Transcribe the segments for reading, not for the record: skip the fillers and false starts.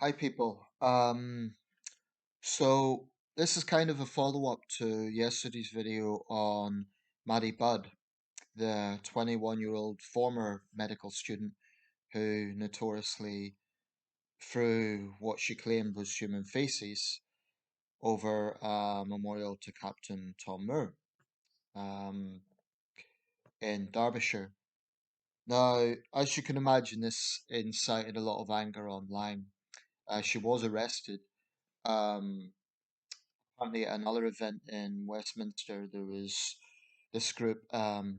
Hi, people. So this is kind of a follow-up to yesterday's video on Maddie Budd, the 21-year-old former medical student who notoriously threw what she claimed was human feces over a memorial to Captain Tom Moore um, in Derbyshire. Now, as you can imagine, this incited a lot of anger online. She was arrested. Um, Apparently, at another event in Westminster, there was this group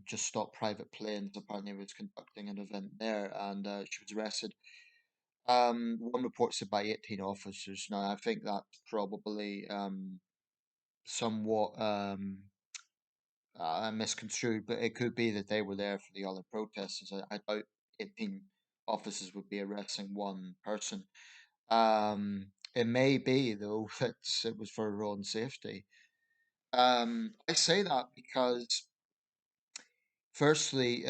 just stopped private planes. Apparently, was conducting an event there, and she was arrested. One report said by 18 officers. Now, I think that's probably somewhat misconstrued, but it could be that they were there for the other protesters. I doubt 18 officers would be arresting one person. It may be though that it was for her own safety. I say that because, firstly,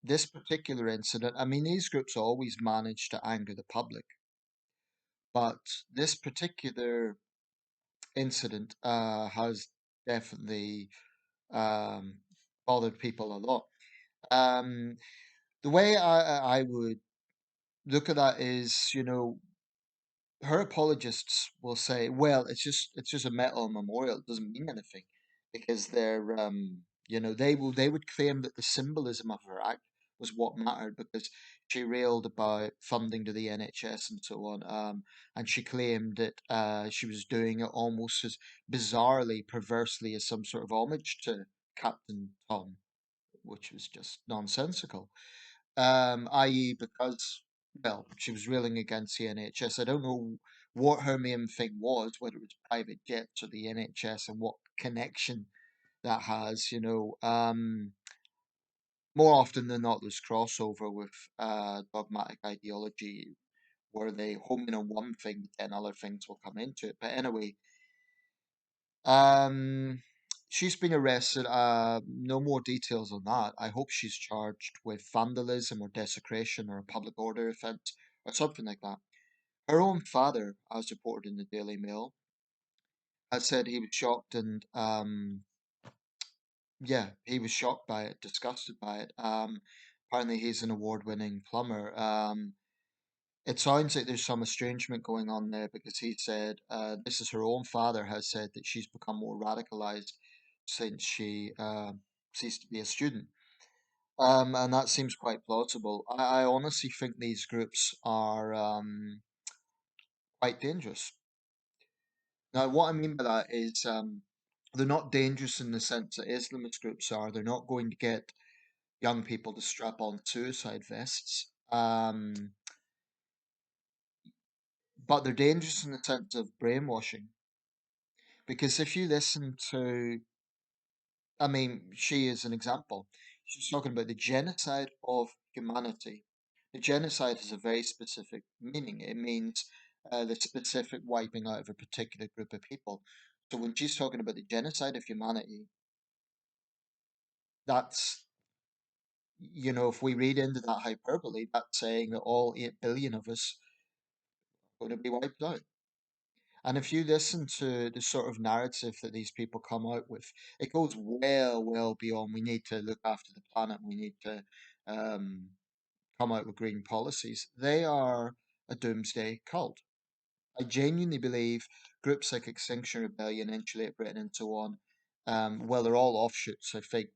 this particular incident, I mean, these groups always manage to anger the public, but this particular incident has definitely um, bothered people a lot. Um, the way I would look at that is, her apologists will say, "Well, it's just a metal memorial. It doesn't mean anything," because they would claim that the symbolism of her act was what mattered because she railed about funding to the NHS and so on, and she claimed that she was doing it almost as bizarrely, perversely as some sort of homage to Captain Tom, which was just nonsensical, i.e., because, well, she was railing against the NHS. I don't know what her main thing was, whether it was private jets or the NHS and what connection that has. More often than not, there's crossover with dogmatic ideology where they home in on one thing, but then other things will come into it. But anyway, um, she's been arrested. No more details on that. I hope she's charged with vandalism or desecration or a public order offence or something like that. Her own father, as reported in the Daily Mail, has said he was shocked and yeah, he was shocked by it, disgusted by it. Apparently he's an award-winning plumber. It sounds like there's some estrangement going on there because he said this is her own father has said that she's become more radicalized since she ceased to be a student. And that seems quite plausible. I honestly think these groups are quite dangerous. Now, what I mean by that is they're not dangerous in the sense that Islamist groups are. They're not going to get young people to strap on suicide vests. But they're dangerous in the sense of brainwashing. Because if you listen to, I mean, she is an example. She's talking about the genocide of humanity. The genocide has a very specific meaning. It means the specific wiping out of a particular group of people. So when she's talking about the genocide of humanity, that's, if we read into that hyperbole, that's saying that all 8 billion of us are going to be wiped out. And if you listen to the sort of narrative that these people come out with, it goes well, well beyond we need to look after the planet, we need to um, come out with green policies. They are a doomsday cult. I genuinely believe groups like Extinction Rebellion, Insulate Britain, and so on, well, they're all offshoots. I think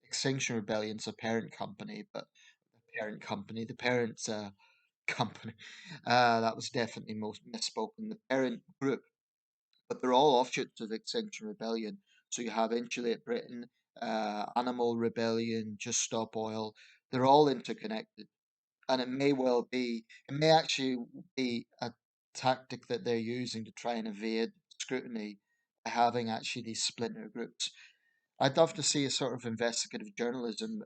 Extinction Rebellion's a parent company, but the parent company, that was definitely most misspoken. The parent group, but they're all offshoots of Extinction Rebellion. So you have Insulate Britain, Animal Rebellion, Just Stop Oil. They're all interconnected, and it may actually be a tactic that they're using to try and evade scrutiny by having actually these splinter groups. I'd love to see a sort of investigative journalism.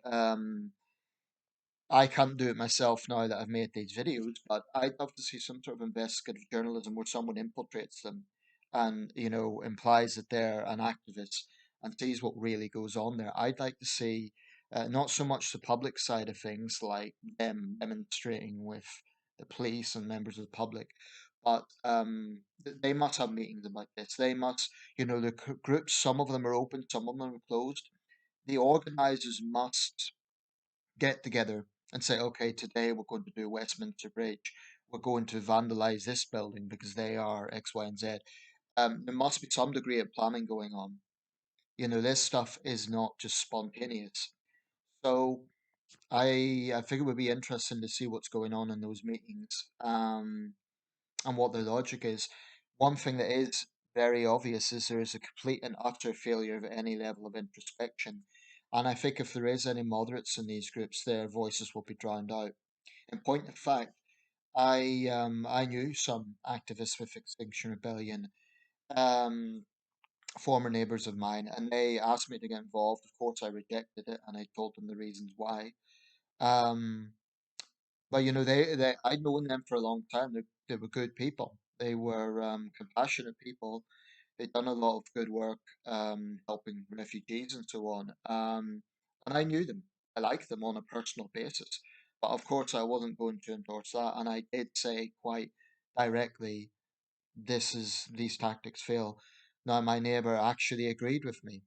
I can't do it myself now that I've made these videos, but I'd love to see some sort of investigative journalism where someone infiltrates them and, implies that they're an activist and sees what really goes on there. I'd like to see not so much the public side of things like them demonstrating with the police and members of the public. But they must have meetings about this. They must, the groups, some of them are open, some of them are closed. The organizers must get together and say, okay, today we're going to do Westminster Bridge. We're going to vandalize this building because they are X, Y, and Z. There must be some degree of planning going on. This stuff is not just spontaneous. So I think it would be interesting to see what's going on in those meetings, and what the logic is. One thing that is very obvious is there is a complete and utter failure of any level of introspection. And I think if there is any moderates in these groups, their voices will be drowned out. In point of fact, I knew some activists with Extinction Rebellion, um, former neighbours of mine, and they asked me to get involved. Of course, I rejected it, and I told them the reasons why. Um, but they I'd known them for a long time. They were good people. They were compassionate people. They'd done a lot of good work, helping refugees and so on. And I knew them. I liked them on a personal basis. But of course, I wasn't going to endorse that. And I did say quite directly, these tactics fail. Now, my neighbor actually agreed with me.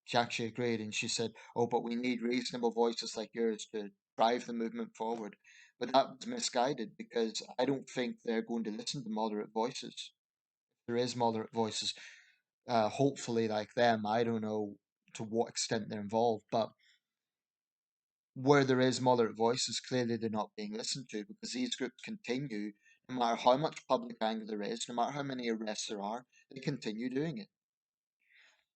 She actually agreed, and she said, "Oh, but we need reasonable voices like yours to drive the movement forward." But that was misguided because I don't think they're going to listen to moderate voices. There is moderate voices, hopefully like them. I don't know to what extent they're involved, but where there is moderate voices, clearly they're not being listened to because these groups continue, no matter how much public anger there is, no matter how many arrests there are, they continue doing it.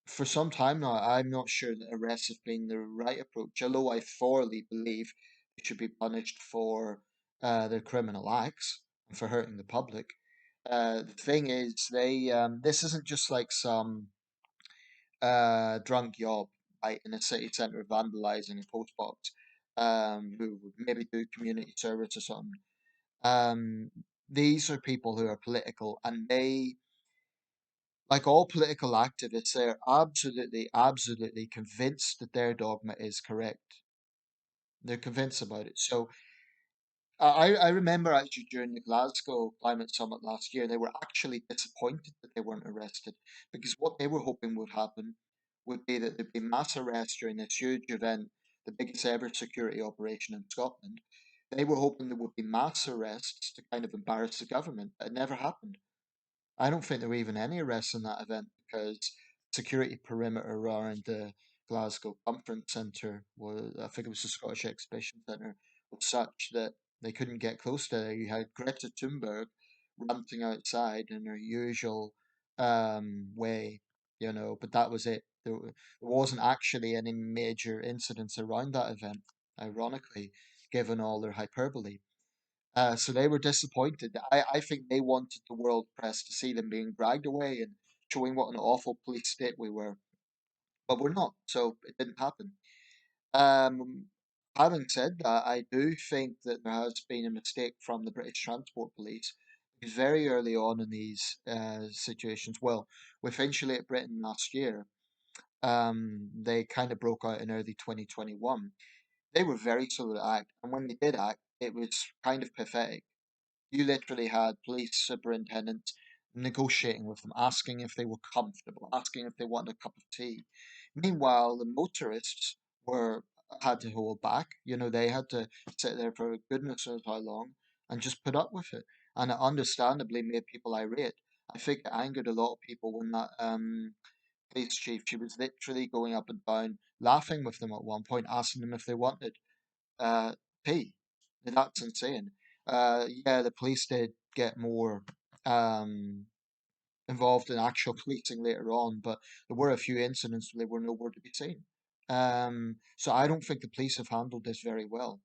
For some time now, I'm not sure that arrests have been the right approach, although I thoroughly believe they should be punished for their criminal acts and for hurting the public. The thing is, this isn't just like some drunk yob right in a city centre vandalising a post box, who would maybe do community service or something. Um, these are people who are political, and they, like all political activists, they're absolutely, absolutely convinced that their dogma is correct. They're convinced about it. So I remember actually during the Glasgow Climate Summit last year, they were actually disappointed that they weren't arrested because what they were hoping would happen would be that there'd be mass arrests during this huge event, the biggest ever security operation in Scotland. They were hoping there would be mass arrests to kind of embarrass the government, but it never happened. I don't think there were even any arrests in that event because security perimeter around the Glasgow Conference Centre was, I think it was the Scottish Exhibition Centre, was such that they couldn't get close to there. You had Greta Thunberg ranting outside in her usual way, but that was it. There wasn't actually any major incidents around that event, ironically, given all their hyperbole. So they were disappointed. I think they wanted the world press to see them being dragged away and showing what an awful police state we were, but we're not. So it didn't happen. Um, Having said that, I do think that there has been a mistake from the British Transport Police because very early on in these situations, well, with Insulate Britain last year, they kind of broke out in early 2021. They were very slow to act, and when they did act, it was kind of pathetic. You literally had police superintendents negotiating with them, asking if they were comfortable, asking if they wanted a cup of tea. Meanwhile, the motorists were had to hold back. They had to sit there for goodness knows how long and just put up with it. And it understandably made people irate. I think it angered a lot of people when that police chief, she was literally going up and down, laughing with them at one point, asking them if they wanted uh, pay. That's insane. Yeah, the police did get more um, involved in actual policing later on, but there were a few incidents where they were nowhere to be seen. So I don't think the police have handled this very well.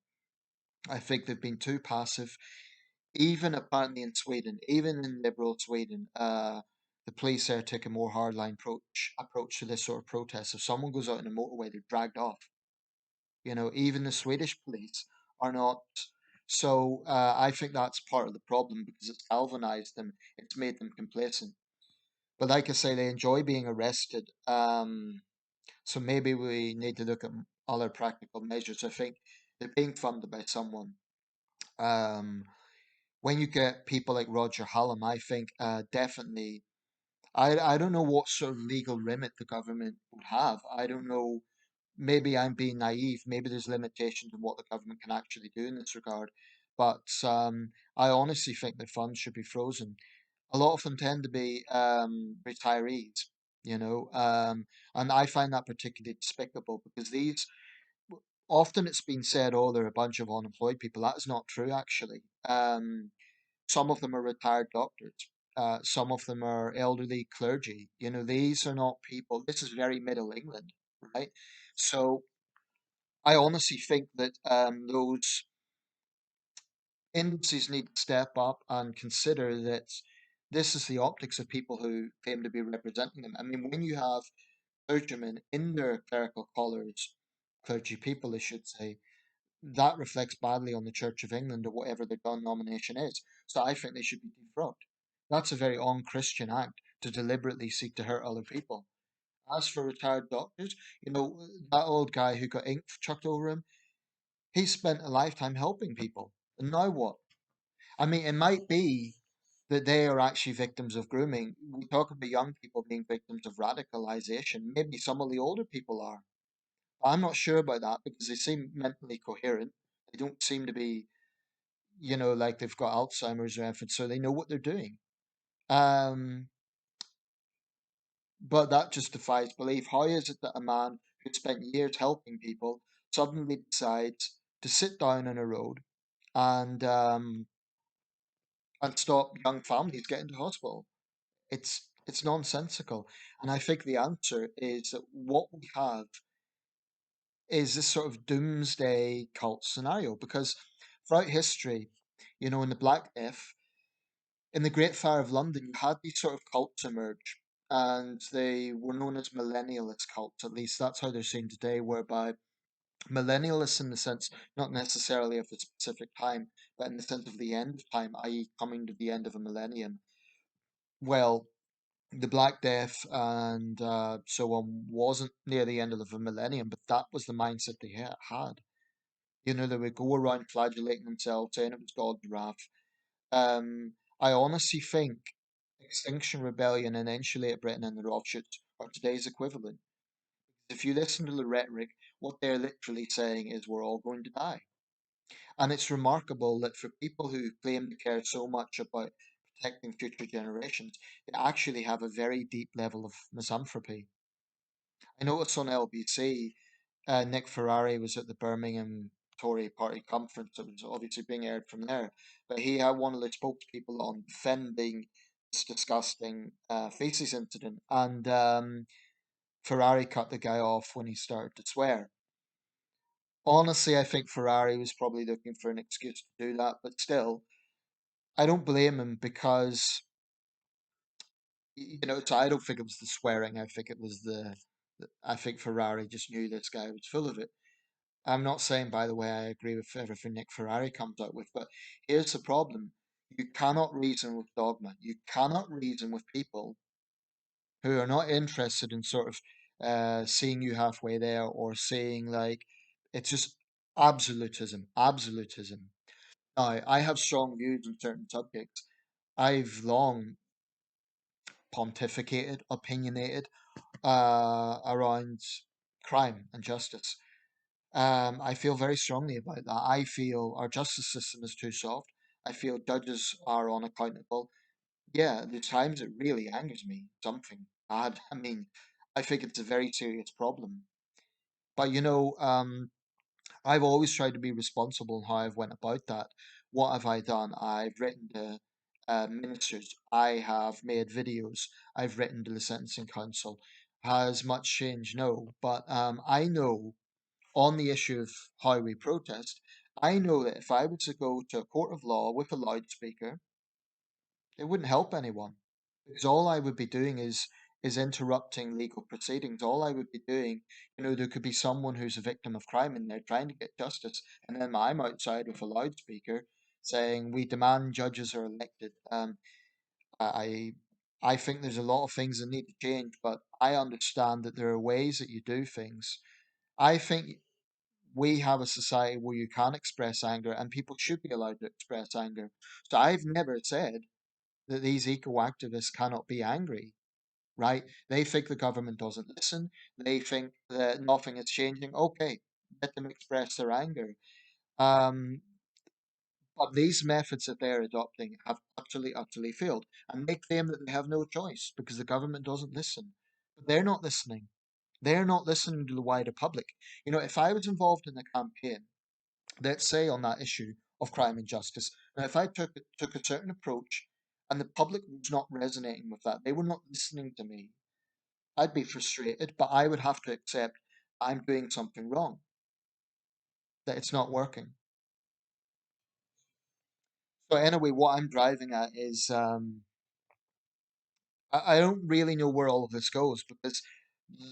I think they've been too passive. Even apparently in Sweden, even in liberal Sweden, the police there take a more hardline approach to this sort of protest. If someone goes out in a motorway, they're dragged off. Even the Swedish police are not. So I think that's part of the problem because it's galvanized them. It's made them complacent. But like I say, they enjoy being arrested. So maybe we need to look at other practical measures. I think they're being funded by someone. Um, when you get people like Roger Hallam, I think definitely. I don't know what sort of legal remit the government would have. I don't know. Maybe I'm being naive. Maybe there's limitations on what the government can actually do in this regard. But I honestly think their funds should be frozen. A lot of them tend to be retirees, you know, and I find that particularly despicable because these often it's been said, oh, they're a bunch of unemployed people. That is not true, actually. Some of them are retired doctors. Some of them are elderly clergy. You know, these are not people. This is very Middle England, right? So I honestly think that those industries need to step up and consider that this is the optics of people who claim to be representing them. I mean, when you have clergymen in their clerical collars, clergy people, I should say, that reflects badly on the Church of England or whatever their denomination is. So I think they should be defrocked. That's a very unchristian act to deliberately seek to hurt other people. As for retired doctors, you know, that old guy who got ink chucked over him, he spent a lifetime helping people. And now what? I mean, it might be that they are actually victims of grooming. We talk about young people being victims of radicalization. Maybe some of the older people are. I'm not sure about that because they seem mentally coherent. They don't seem to be, you know, like they've got Alzheimer's or anything, so they know what they're doing. Um, but that just defies belief. How is it that a man who spent years helping people suddenly decides to sit down on a road and stop young families getting to hospital? It's nonsensical. And I think the answer is that what we have is this sort of doomsday cult scenario because throughout history, you know, in the Black Death, in the Great Fire of London, you had these sort of cults emerge, and they were known as millennialist cults. At least that's how they're seen today, whereby millennialists, in the sense not necessarily of a specific time, but in the sense of the end of time, i.e., coming to the end of a millennium. Well, the Black Death and so on wasn't near the end of the millennium, but that was the mindset they had. You know, they would go around flagellating themselves, saying it was God's wrath. I honestly think Extinction Rebellion and Insulated Britain and the Rothschilds are today's equivalent. If you listen to the rhetoric, what they're literally saying is we're all going to die. And it's remarkable that for people who claim to care so much about protecting future generations, they actually have a very deep level of misanthropy. I noticed on LBC, Nick Ferrari was at the Birmingham Tory Party conference. It was obviously being aired from there, but he had one of the spokespeople on defending this disgusting faces incident, and Ferrari cut the guy off when he started to swear. Honestly, I think Ferrari was probably looking for an excuse to do that, but still, I don't blame him because you know. So I don't think it was the swearing. I think it was I think Ferrari just knew this guy was full of it. I'm not saying, by the way, I agree with everything Nick Ferrari comes out with, but here's the problem. You cannot reason with dogma. You cannot reason with people who are not interested in sort of seeing you halfway there or saying, like, it's just absolutism. Absolutism. Now, I have strong views on certain subjects. I've long pontificated, opinionated around crime and justice. I feel very strongly about that. I feel our justice system is too soft. I feel judges are unaccountable. Yeah, there's times it really angers me. Something bad. I mean, I think it's a very serious problem. But you know, I've always tried to be responsible in how I've went about that. What have I done? I've written to ministers. I have made videos. I've written to the sentencing council. Has much changed? No, but I know on the issue of how we protest, I know that if I was to go to a court of law with a loudspeaker, it wouldn't help anyone because all I would be doing is interrupting legal proceedings. All I would be doing, you know, there could be someone who's a victim of crime and they're trying to get justice, and then I'm outside with a loudspeaker saying we demand judges are elected. I I think there's a lot of things that need to change, but I understand that there are ways that you do things. I think we have a society where you can express anger and people should be allowed to express anger. So I've never said that these eco activists cannot be angry, right? They think the government doesn't listen. They think that nothing is changing. Okay, let them express their anger. Um, but these methods that they're adopting have utterly failed. And they claim that they have no choice because the government doesn't listen. But they're not listening. They're not listening to the wider public. You know, if I was involved in a campaign, let's say on that issue of crime and justice, now if I took a certain approach and the public was not resonating with that, they were not listening to me, I'd be frustrated, but I would have to accept I'm doing something wrong, that it's not working. So anyway, what I'm driving at is I don't really know where all of this goes because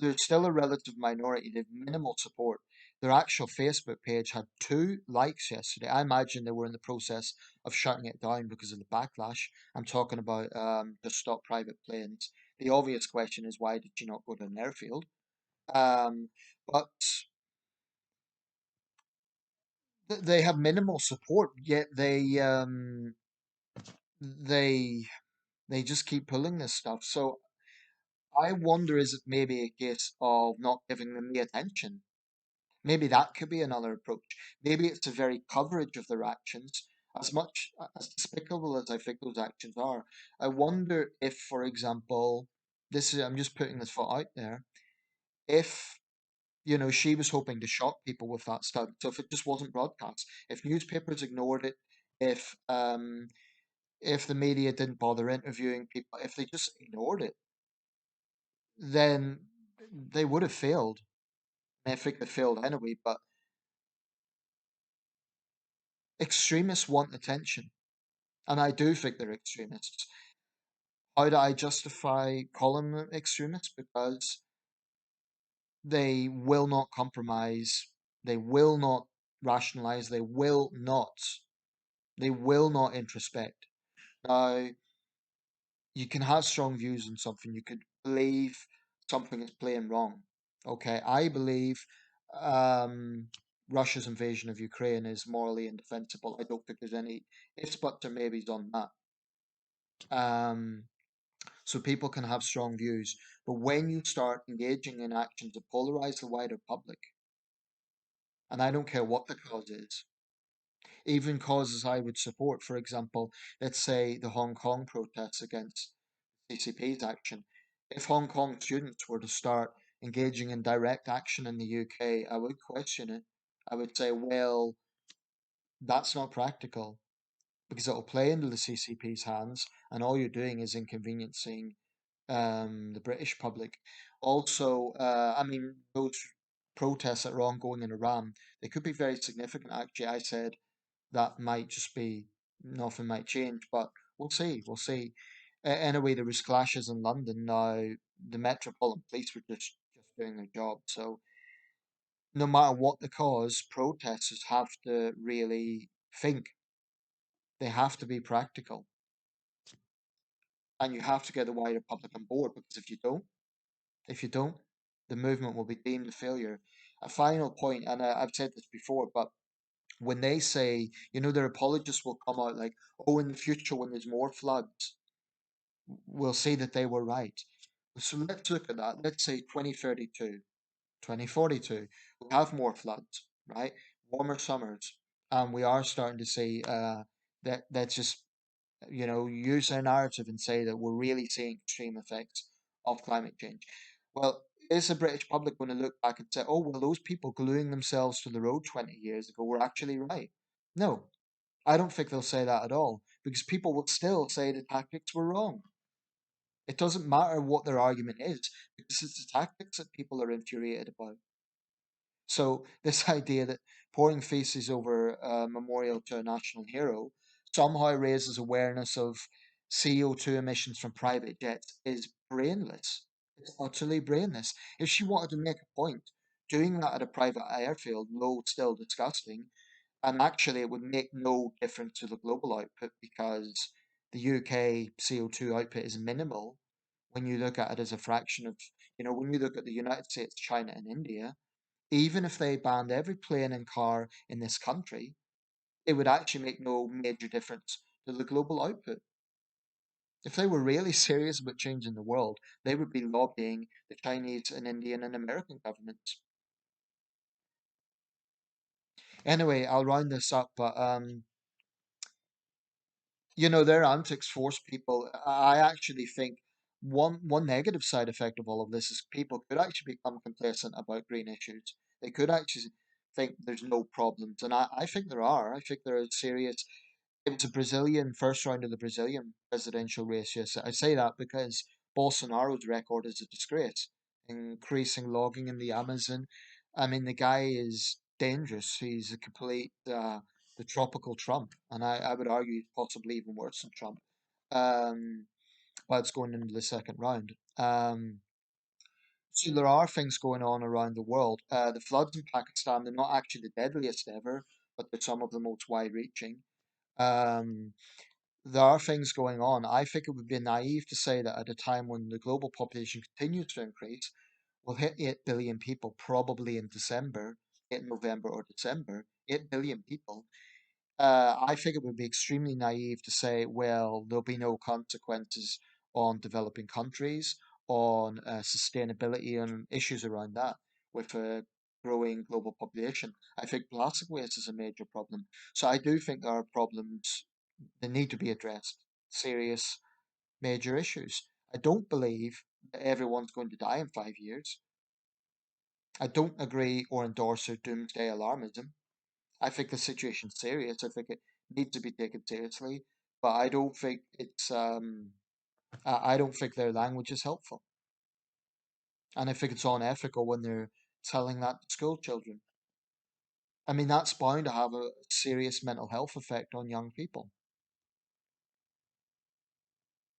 there's still a relative minority. They've minimal support. Their actual Facebook page had 2 likes yesterday. I imagine they were in the process of shutting it down because of the backlash. I'm talking about just stop private planes. The obvious question is why did you not go to an airfield? But they have minimal support, yet they they just keep pulling this stuff. So I wonder, is it maybe a case of not giving them the attention? Maybe that could be another approach. Maybe it's the very coverage of their actions, as much as despicable as I think those actions are. I wonder if, for example, this is, I'm just putting this thought out there, if, you know, she was hoping to shock people with that stunt. So if it just wasn't broadcast, if newspapers ignored it, if um, if the media didn't bother interviewing people, if they just ignored it, then they would have failed. I think they failed anyway, but extremists want attention, and I do think they're extremists. How do I justify calling them extremists? Because they will not compromise, they will not rationalize, they will not introspect. Now, you can have strong views on something, you could believe something is plain wrong. Okay, I believe um, Russia's invasion of Ukraine is morally indefensible. I don't think there's any ifs, buts, or maybes on that. Um, so people can have strong views, but when you start engaging in actions that polarize the wider public, and I don't care what the cause is, even causes I would support, for example, let's say the Hong Kong protests against CCP's action. If Hong Kong students were to start engaging in direct action in the UK, I would question it. I would say, well, that's not practical because it'll play into the CCP's hands, and all you're doing is inconveniencing the British public. Also, I mean, those protests that are ongoing in Iran, they could be very significant. Actually, I said that might just be nothing might change, but we'll see. We'll see. Anyway, there was clashes in London. Now the Metropolitan Police were just doing their job. So no matter what the cause, protesters have to really think. They have to be practical, and you have to get the wider public on board because if you don't, the movement will be deemed a failure. A final point, and I've said this before, but when they say, you know, their apologists will come out like, oh, in the future when there's more floods, we'll say that they were right. So let's look at that. Let's say 2032, 2042, we have more floods, right? Warmer summers, and we are starting to see that's just, you know, use their narrative and say that we're really seeing extreme effects of climate change. Well, is the British public going to look back and say, oh, well, those people gluing themselves to the road 20 years ago were actually right? No, I don't think they'll say that at all because people will still say the tactics were wrong. It doesn't matter what their argument is because it's the tactics that people are infuriated about. So this idea that pouring feces over a memorial to a national hero somehow raises awareness of CO2 emissions from private jets is brainless. It's utterly brainless. If she wanted to make a point, doing that at a private airfield, though still disgusting, and actually it would make no difference to the global output because the UK CO2 output is minimal when you look at it as a fraction of, you know, when you look at the United States, China, and India, Even if they banned every plane and car in this country, it would actually make no major difference to the global output. If they were really serious about changing the world, they would be lobbying the Chinese and Indian and American governments. Anyway, I'll round this up, but their antics force people. I actually think one negative side effect of all of this is people could actually become complacent about green issues. They could actually think there's no problems, and I think there are. I think there are serious. It was a Brazilian first round of the Brazilian presidential race. Yes, I say that because Bolsonaro's record is a disgrace. Increasing logging in the Amazon. I mean, the guy is dangerous. He's a complete the tropical Trump, and I would argue he's possibly even worse than Trump. Um, but it's going into the second round. So there are things going on around the world. The floods in Pakistan, they're not actually the deadliest ever, but they're some of the most wide-reaching. Um, there are things going on. I think it would be naive to say that at a time when the global population continues to increase, we'll hit 8 billion people probably in December, in November or December. 8 billion people. I think it would be extremely naive to say, well, there'll be no consequences on developing countries, on sustainability and issues around that with a growing global population. I think plastic waste is a major problem. So I do think there are problems that need to be addressed, serious, major issues. I don't believe that everyone's going to die in 5 years. I don't agree or endorse their doomsday alarmism. I think the situation's serious. I think it needs to be taken seriously, but I don't think I don't think their language is helpful, and I think it's unethical when they're telling that to school children. I mean, that's bound to have a serious mental health effect on young people.